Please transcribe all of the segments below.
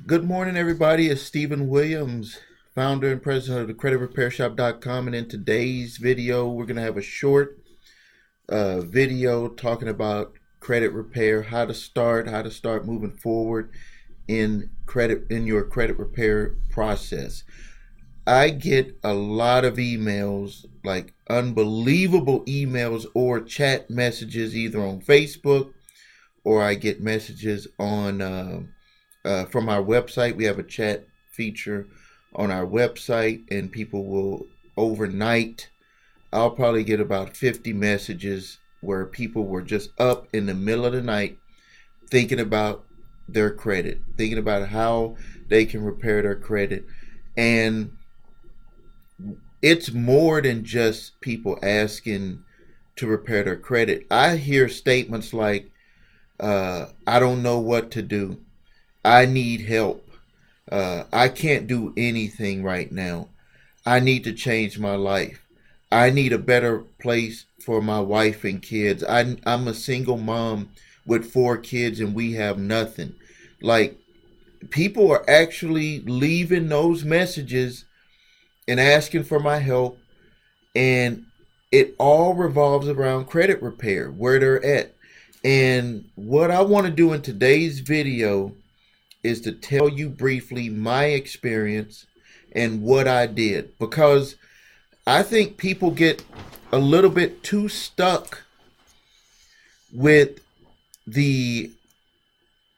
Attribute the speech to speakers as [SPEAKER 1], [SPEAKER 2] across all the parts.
[SPEAKER 1] Good morning, everybody. It's Stephen Williams, founder and president of the creditrepairshop.com. And in today's video, we're going to have a short video talking about credit repair, how to start moving forward in your credit repair process. I get a lot of emails, like unbelievable emails or chat messages either on Facebook or I get messages on from our website. We have a chat feature on our website, and people will overnight. I'll probably get about 50 messages where people were just up in the middle of the night thinking about their credit, thinking about how they can repair their credit. And it's more than just people asking to repair their credit. I hear statements like, I don't know what to do. I need help. I can't do anything right now. I need to change my life. I need a better place for my wife and kids. I'm a single mom with 4 kids and we have nothing. Like, people are actually leaving those messages and asking for my help, and it all revolves around credit repair, where they're at. And what I want to do in today's video is to tell you briefly my experience and what I did, because I think people get a little bit too stuck with the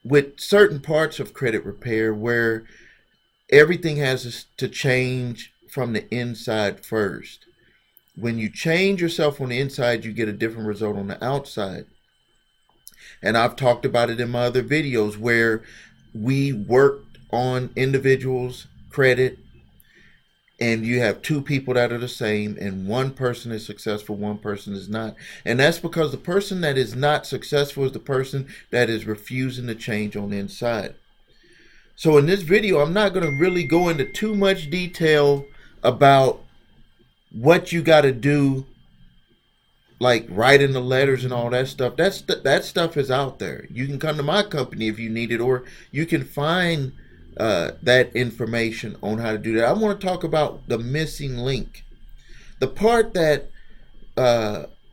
[SPEAKER 1] with certain parts of credit repair where everything has to change from the inside first. When you change yourself on the inside, you get a different result on the outside. And I've talked about it in my other videos where we worked on individuals' credit, and you have two people that are the same, and one person is successful, one person is not. And that's because the person that is not successful is the person that is refusing to change on the inside. So in this video, I'm not going to really go into too much detail about what you got to do, like writing the letters and all that stuff. That stuff is out there. You can come to my company if you need it, or you can find that information on how to do that. I want to talk about the missing link, the part that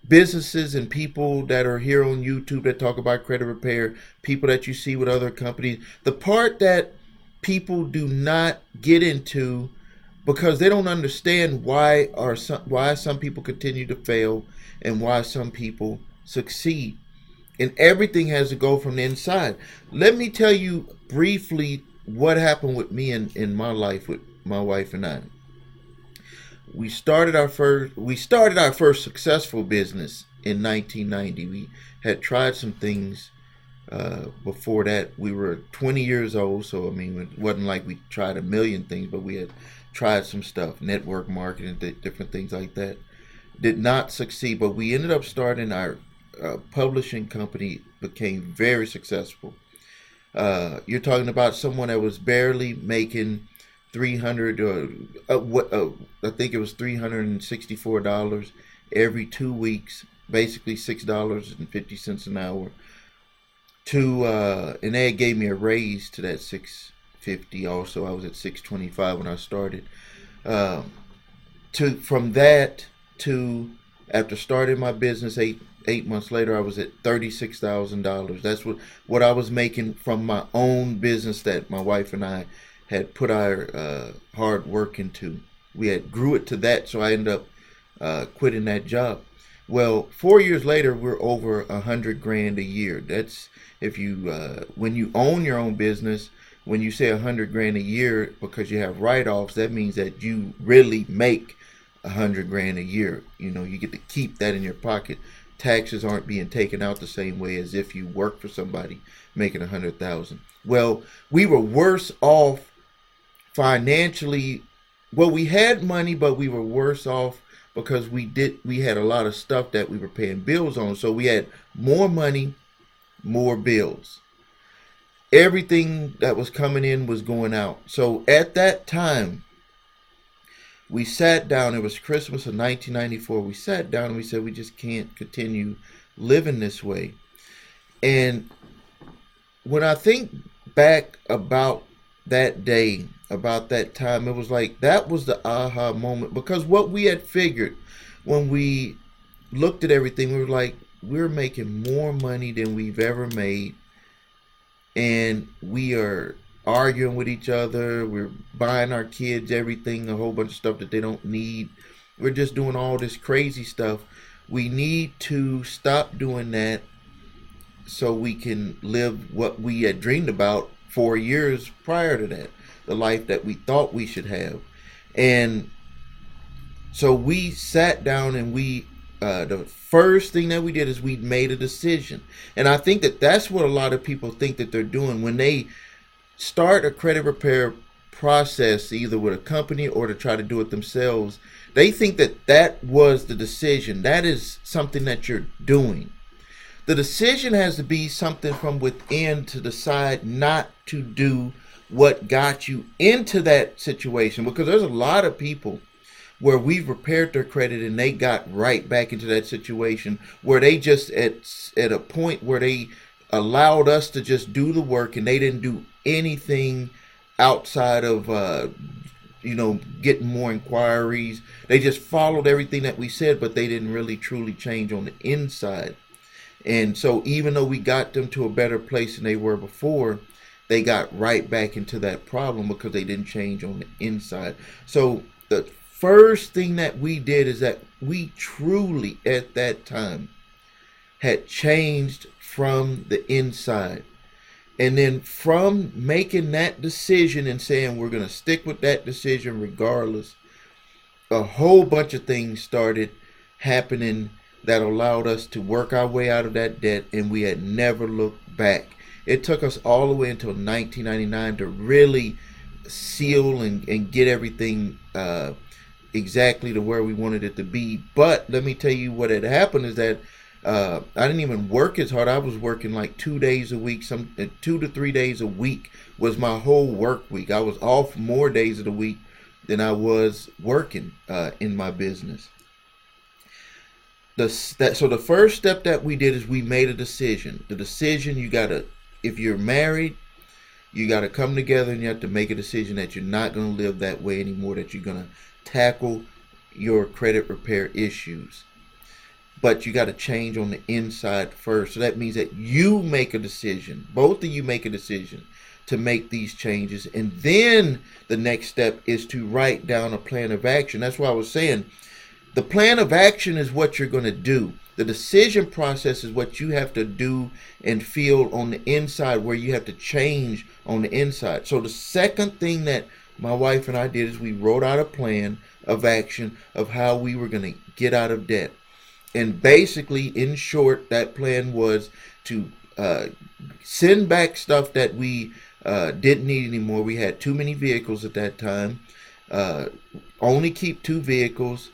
[SPEAKER 1] businesses and people that are here on YouTube that talk about credit repair, people that you see with other companies, the part that people do not get into because they don't understand why some people continue to fail and why some people succeed. And everything has to go from the inside. Let me tell you briefly what happened with me in my life with my wife and I. We started our first successful business in 1990. We had tried some things before that. We were 20 years old, so I mean, it wasn't like we tried a million things, but we had tried some stuff, network marketing, different things like that. Did not succeed, but we ended up starting our publishing company, became very successful. You're talking about someone that was barely making 300, I think it was $364 every 2 weeks, basically $6.50 an hour. And they gave me a raise to that 650. Also, I was at 625 when I started. From that to after starting my business eight months later, I was at $36,000. That's what I was making from my own business that my wife and I had put our hard work into. We had grew it to that, so I ended up quitting that job. Well, 4 years later, we're over 100 grand a year. That's if you when you own your own business. When you say 100 grand a year because you have write-offs, that means that you really make 100 grand a year. You know, you get to keep that in your pocket. Taxes aren't being taken out the same way as if you work for somebody making 100,000. Well, we were worse off financially. Well, we had money, but we were worse off because we had a lot of stuff that we were paying bills on. So we had more money, more bills. Everything that was coming in was going out. So at that time, we sat down. It was Christmas of 1994. We sat down and we said, we just can't continue living this way. And when I think back about that day, about that time, it was like that was the aha moment, because what we had figured when we looked at everything, we were like, we're making more money than we've ever made, and we are arguing with each other. We're buying our kids everything, a whole bunch of stuff that they don't need. We're just doing all this crazy stuff. We need to stop doing that so we can live what we had dreamed about 4 years prior to that, the life that we thought we should have. And so we sat down and the first thing that we did is we made a decision. And I think that that's what a lot of people think that they're doing when they start a credit repair process, either with a company or to try to do it themselves. They think that that was the decision. That is something that you're doing. The decision has to be something from within to decide not to do what got you into that situation. Because there's a lot of people where we've repaired their credit and they got right back into that situation, where they just at a point where they allowed us to just do the work, and they didn't do anything outside of getting more inquiries. They just followed everything that we said, but they didn't really truly change on the inside. And so even though we got them to a better place than they were before, they got right back into that problem because they didn't change on the inside. So the first thing that we did is that we truly at that time had changed from the inside. And then from making that decision and saying we're going to stick with that decision regardless, a whole bunch of things started happening that allowed us to work our way out of that debt, and we had never looked back. It took us all the way until 1999 to really seal and get everything exactly to where we wanted it to be. But let me tell you what had happened is that I didn't even work as hard. I was working like 2 days a week, 2 to 3 days a week was my whole work week. I was off more days of the week than I was working in my business. So the first step that we did is we made a decision. The decision, if you're married, you got to come together and you have to make a decision that you're not going to live that way anymore, that you're going to tackle your credit repair issues. But you got to change on the inside first. So that means that you make a decision. Both of you make a decision to make these changes. And then the next step is to write down a plan of action. That's why I was saying the plan of action is what you're going to do. The decision process is what you have to do and feel on the inside, where you have to change on the inside. So the second thing that my wife and I did is we wrote out a plan of action of how we were going to get out of debt. And basically, in short, that plan was to send back stuff that we didn't need anymore. We had too many vehicles at that time. Only keep 2 vehicles.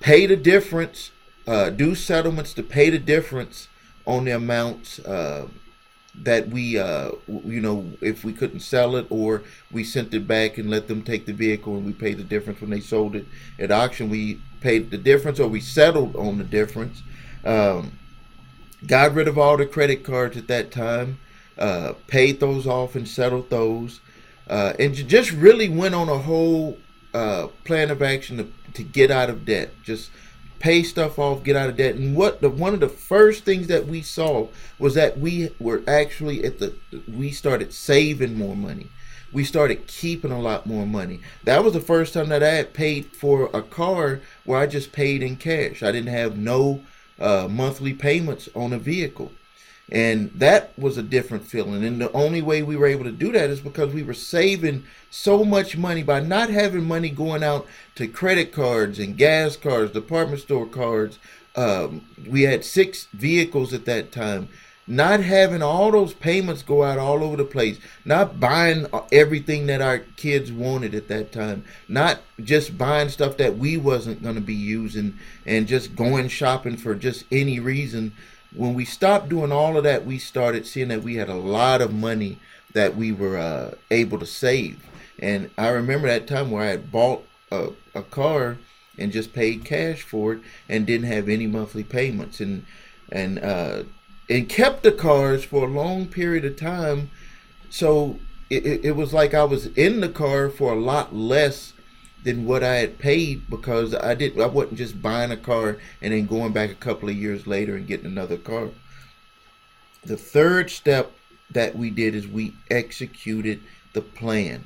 [SPEAKER 1] Pay the difference. Do settlements to pay the difference on the amounts that we, if we couldn't sell it, or we sent it back and let them take the vehicle and we paid the difference when they sold it at auction. We paid the difference, or we settled on the difference. Got rid of all the credit cards at that time, paid those off and settled those, and just really went on a whole plan of action to get out of debt. Just pay stuff off, get out of debt. And one of the first things that we saw was that we were actually we started saving more money. We started keeping a lot more money. That was the first time that I had paid for a car where I just paid in cash. I didn't have no monthly payments on a vehicle. And that was a different feeling. And the only way we were able to do that is because we were saving so much money by not having money going out to credit cards and gas cards, department store cards. We had 6 vehicles at that time. Not having all those payments go out all over the place. Not buying everything that our kids wanted at that time. Not just buying stuff that we wasn't going to be using and just going shopping for just any reason. When we stopped doing all of that, we started seeing that we had a lot of money that we were able to save. And I remember that time where I had bought a car and just paid cash for it and didn't have any monthly payments, and kept the cars for a long period of time. So it was like I was in the car for a lot less than what I had paid, because I wasn't just buying a car and then going back a couple of years later and getting another car. The third step that we did is we executed the plan.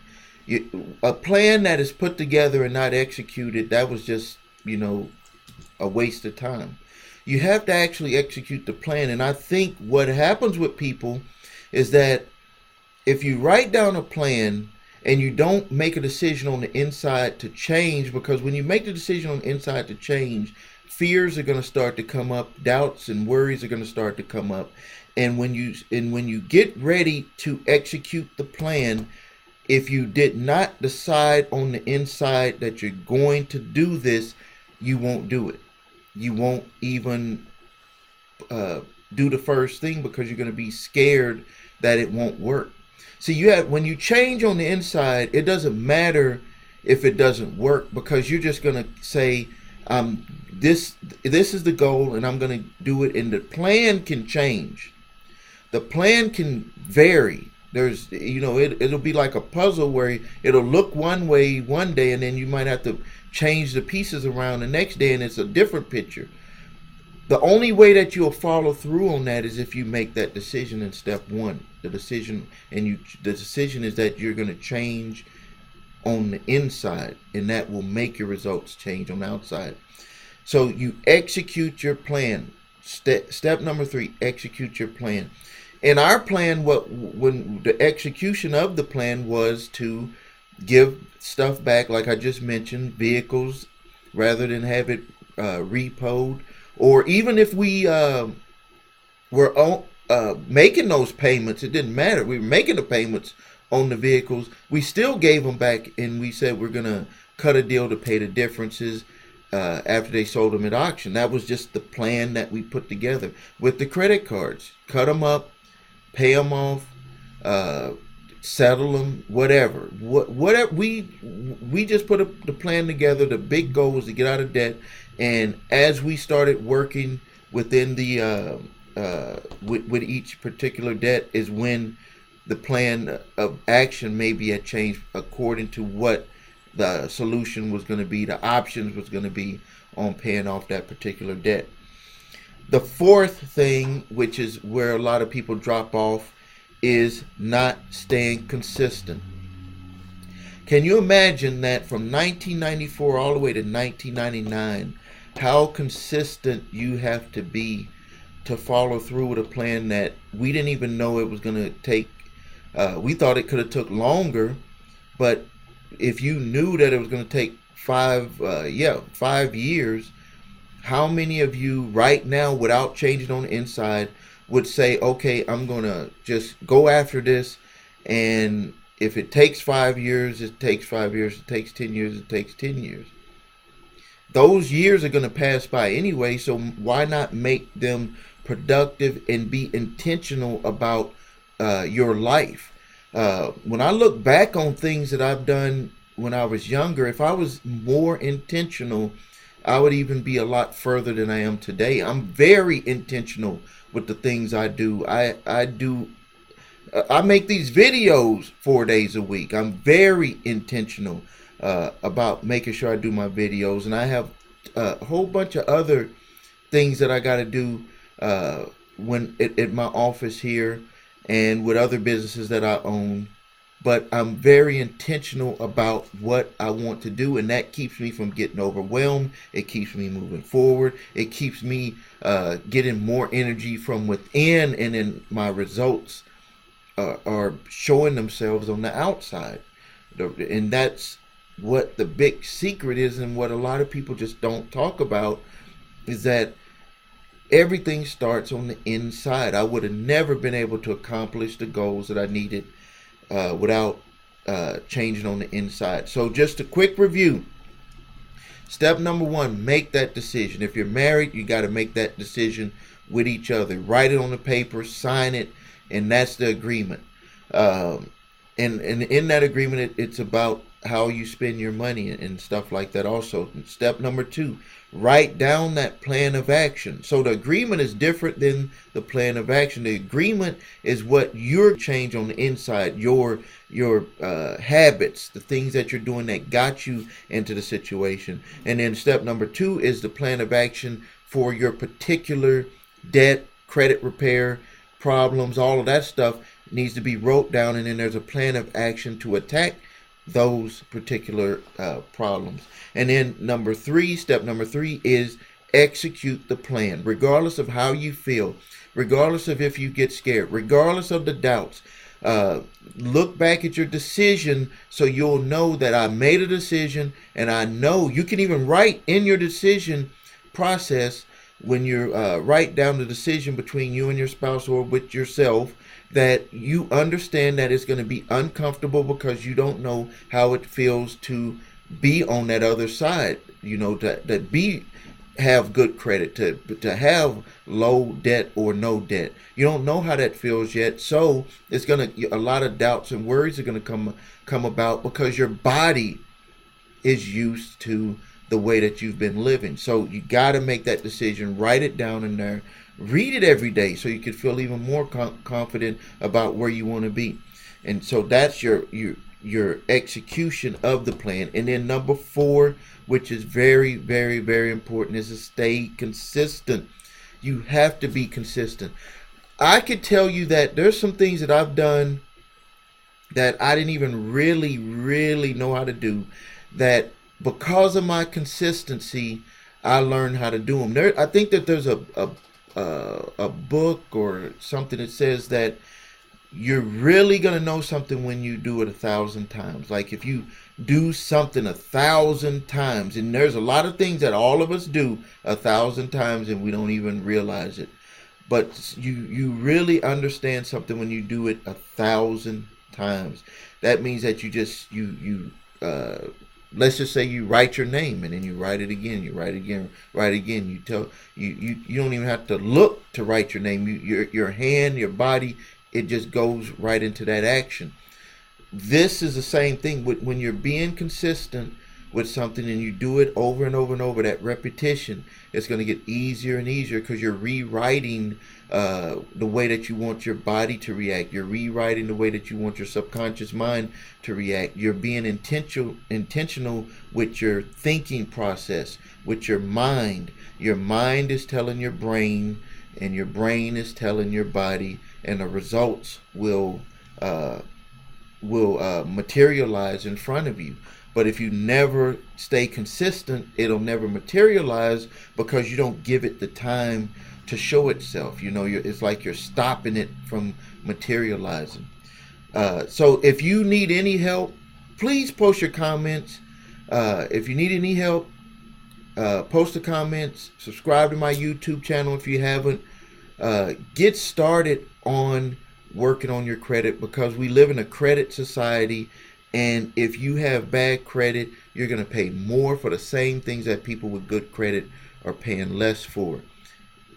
[SPEAKER 1] A plan that is put together and not executed, that was just, a waste of time. You have to actually execute the plan. And I think what happens with people is that if you write down a plan and you don't make a decision on the inside to change, because when you make the decision on the inside to change, fears are going to start to come up, doubts and worries are going to start to come up. And when you get ready to execute the plan, if you did not decide on the inside that you're going to do this, you won't do it. You won't even do the first thing, because you're going to be scared that it won't work. See, when you change on the inside, it doesn't matter if it doesn't work, because you're just going to say, this is the goal and I'm going to do it. And the plan can change. The plan can vary. It'll be like a puzzle where it'll look one way one day, and then you might have to change the pieces around the next day and it's a different picture. The only way that you'll follow through on that is if you make that decision in step one. The decision is that you're going to change on the inside, and that will make your results change on the outside. So you execute your plan. Step number 3, execute your plan. In our plan, when the execution of the plan was to give stuff back, like I just mentioned, vehicles, rather than have it repoed, or even if we were making those payments, it didn't matter. We were making the payments on the vehicles. We still gave them back, and we said we're going to cut a deal to pay the differences after they sold them at auction. That was just the plan that we put together. With the credit cards, cut them up, pay them off, settle them, whatever. Whatever we just put the plan together. The big goal was to get out of debt, and as we started working within the with each particular debt is when the plan of action maybe had changed according to what the solution was going to be, the options was going to be on paying off that particular debt. The fourth thing, which is where a lot of people drop off, is not staying consistent. Can you imagine that from 1994 all the way to 1999, how consistent you have to be to follow through with a plan that we didn't even know it was going to take? We thought it could have took longer, but if you knew that it was going to take 5 years, how many of you right now, without changing on the inside, would say, okay, I'm going to just go after this, and if it takes 5 years, it takes 5 years. It takes 10 years, it takes 10 years. Those years are going to pass by anyway, so why not make them productive and be intentional about your life? When I look back on things that I've done when I was younger, if I was more intentional, I would even be a lot further than I am today. I'm very intentional with the things I do. I make these videos 4 days a week. I'm very intentional about making sure I do my videos, and I have a whole bunch of other things that I got to do when at my office here and with other businesses that I own. But I'm very intentional about what I want to do, and that keeps me from getting overwhelmed. It keeps me moving forward. It keeps me getting more energy from within, and then my results are showing themselves on the outside. And that's what the big secret is, and what a lot of people just don't talk about, is that everything starts on the inside. I would have never been able to accomplish the goals that I needed without changing on the inside. So just a quick review. Step number 1, make that decision. If you're married, you got to make that decision with each other. Write it on the paper, sign it, and that's the agreement. and in that agreement, it's about how you spend your money and stuff like that also. Step number 2, write down that plan of action. So the agreement is different than the plan of action. The agreement is what you're change on the inside, your habits, the things that you're doing that got you into the situation. And then step number 2 is the plan of action for your particular debt, credit repair, problems, all of that stuff needs to be wrote down, and then there's a plan of action to attack those particular problems. And then step number three is execute the plan, regardless of how you feel, regardless of if you get scared, regardless of the doubts. Look back at your decision so you'll know that I made a decision, and I know you can even write in your decision process when you write down the decision between you and your spouse or with yourself, that you understand that it's going to be uncomfortable because you don't know how it feels to be on that other side, have good credit, to have low debt or no debt. You don't know how that feels yet, so it's a lot of doubts and worries are going to come about because your body is used to the way that you've been living. So you got to make that decision, write it down in there, read it every day so you can feel even more confident about where you want to be. And so that's your execution of the plan. And then number 4, which is very, very, very important, is to stay consistent. You have to be consistent. I could tell you that there's some things that I've done that I didn't even really, really know how to do, that because of my consistency, I learned how to do them. I think that there's a book or something that says that you're really going to know something when you do it 1,000 times. Like if you do something 1,000 times, and there's a lot of things that all of us do 1,000 times and we don't even realize it. But you really understand something when you do it 1,000 times. That means that let's just say you write your name and then you write it again, you write again, write again. You don't even have to look to write your name. Your hand, your body, it just goes right into that action. This is the same thing when you're being consistent with something and you do it over and over and over. That repetition, it's going to get easier and easier because you're rewriting the way that you want your body to react. You're rewriting the way that you want your subconscious mind to react. You're being intentional with your thinking process, with your mind. Your mind is telling your brain, and your brain is telling your body, and the results will materialize in front of you. But if you never stay consistent, it'll never materialize because you don't give it the time to show itself. It's like you're stopping it from materializing. So if you need any help, please post your comments. If you need any help, post the comments. Subscribe to my YouTube channel if you haven't. Get started on working on your credit, because we live in a credit society, and if you have bad credit, you're going to pay more for the same things that people with good credit are paying less for.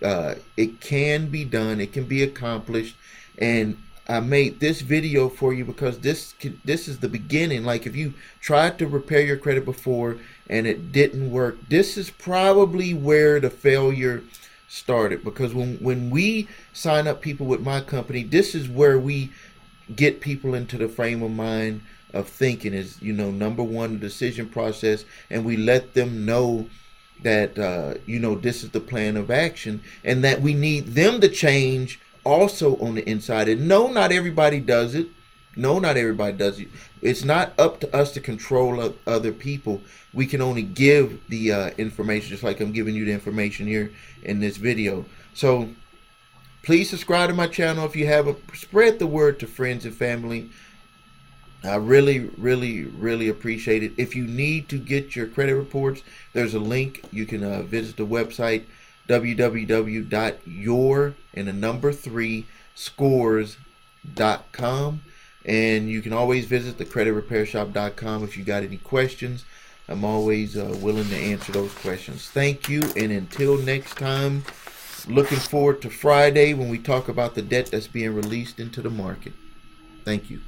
[SPEAKER 1] It can be done. It can be accomplished. And I made this video for you because this is the beginning. Like if you tried to repair your credit before and it didn't work, this is probably where the failure started. Because when we sign up people with my company, this is where we get people into the frame of mind of thinking is, number one, the decision process, and we let them know that, this is the plan of action, and that we need them to change also on the inside. And no, not everybody does it. No, not everybody does it. It's not up to us to control other people. We can only give the information, just like I'm giving you the information here in this video. So please subscribe to my channel if you haven't. Spread the word to friends and family. I really, really, really appreciate it. If you need to get your credit reports, there's a link. You can visit the website, www.your3scores.com. And you can always visit the creditrepairshop.com if you got any questions. I'm always willing to answer those questions. Thank you, and until next time, looking forward to Friday when we talk about the debt that's being released into the market. Thank you.